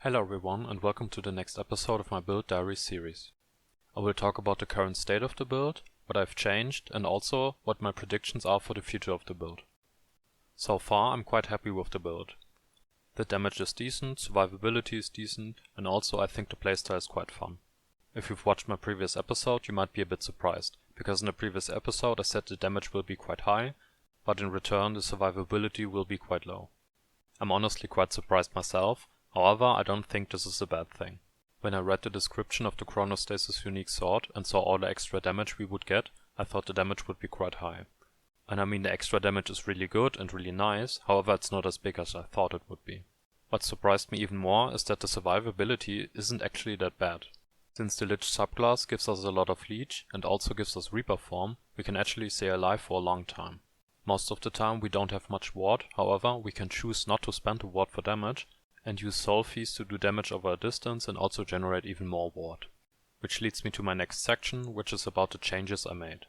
Hello everyone and welcome to the next episode of my Build Diaries series. I will talk about the current state of the build, what I've changed and also what my predictions are for the future of the build. So far I'm quite happy with the build. The damage is decent, survivability is decent and also I think the playstyle is quite fun. If you've watched my previous episode you might be a bit surprised, because in the previous episode I said the damage will be quite high, but in return the survivability will be quite low. I'm honestly quite surprised myself. However, I don't think this is a bad thing. When I read the description of the Chronostasis unique sword and saw all the extra damage we would get, I thought the damage would be quite high. And I mean the extra damage is really good and really nice, however it's not as big as I thought it would be. What surprised me even more is that the survivability isn't actually that bad. Since the Lich subclass gives us a lot of leech and also gives us Reaper form, we can actually stay alive for a long time. Most of the time we don't have much ward, however we can choose not to spend a ward for damage, and use soul feast to do damage over a distance and also generate even more ward. Which leads me to my next section, which is about the changes I made.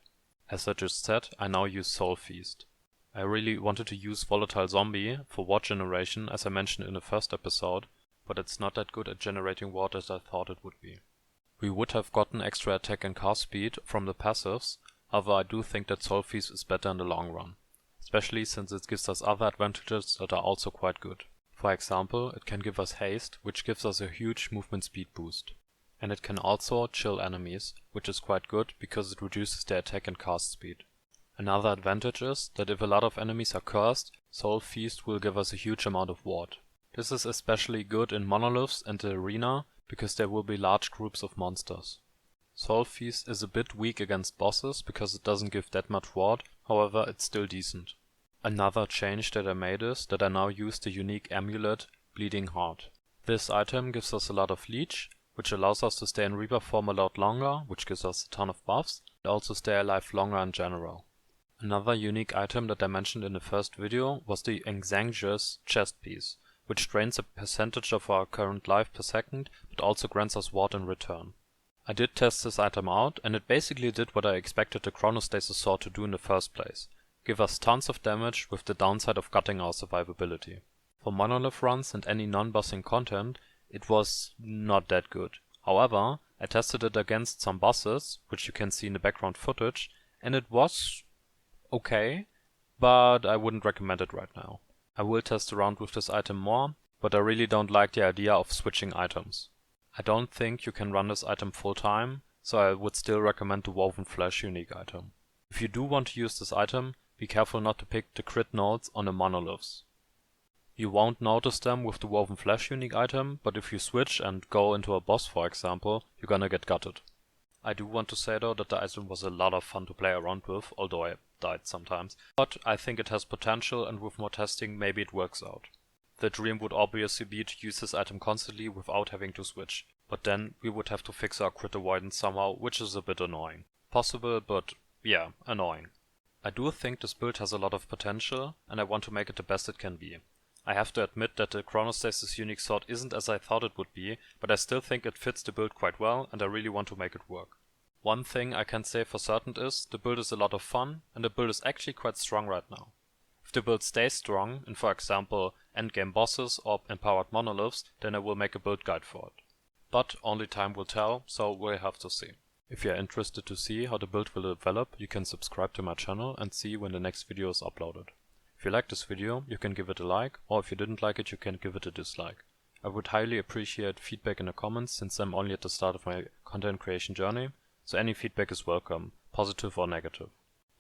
As I just said, I now use soul feast. I really wanted to use volatile zombie for ward generation as I mentioned in the first episode, but it's not that good at generating ward as I thought it would be. We would have gotten extra attack and cast speed from the passives, however I do think that soul feast is better in the long run. Especially since it gives us other advantages that are also quite good. For example, it can give us haste, which gives us a huge movement speed boost. And it can also chill enemies, which is quite good because it reduces their attack and cast speed. Another advantage is that if a lot of enemies are cursed, Soul Feast will give us a huge amount of ward. This is especially good in monoliths and the arena because there will be large groups of monsters. Soul Feast is a bit weak against bosses because it doesn't give that much ward, however it's still decent. Another change that I made is that I now use the unique amulet Bleeding Heart. This item gives us a lot of leech, which allows us to stay in Reaper form a lot longer, which gives us a ton of buffs, and also stay alive longer in general. Another unique item that I mentioned in the first video was the Exsanguinous chest piece, which drains a percentage of our current life per second, but also grants us ward in return. I did test this item out, and it basically did what I expected the Chronostasis sword to do in the first place. Give us tons of damage with the downside of cutting our survivability. For monolith runs and any non-bossing content, it was not that good. However, I tested it against some bosses, which you can see in the background footage, and it was okay, but I wouldn't recommend it right now. I will test around with this item more, but I really don't like the idea of switching items. I don't think you can run this item full time, so I would still recommend the Woven Flesh unique item. If you do want to use this item, be careful not to pick the crit nodes on the monoliths. You won't notice them with the Woven Flesh unique item, but if you switch and go into a boss for example, you're gonna get gutted. I do want to say though that the item was a lot of fun to play around with, although I died sometimes. But I think it has potential and with more testing maybe it works out. The dream would obviously be to use this item constantly without having to switch, but then we would have to fix our crit avoidance somehow, which is a bit annoying. Possible, but yeah, annoying. I do think this build has a lot of potential, and I want to make it the best it can be. I have to admit that the Chronostasis unique sword isn't as I thought it would be, but I still think it fits the build quite well and I really want to make it work. One thing I can say for certain is, the build is a lot of fun, and the build is actually quite strong right now. If the build stays strong, in for example endgame bosses or empowered monoliths, then I will make a build guide for it. But only time will tell, so we'll have to see. If you are interested to see how the build will develop, you can subscribe to my channel and see when the next video is uploaded. If you liked this video, you can give it a like, or if you didn't like it, you can give it a dislike. I would highly appreciate feedback in the comments since I'm only at the start of my content creation journey, so any feedback is welcome, positive or negative.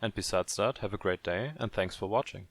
And besides that, have a great day and thanks for watching.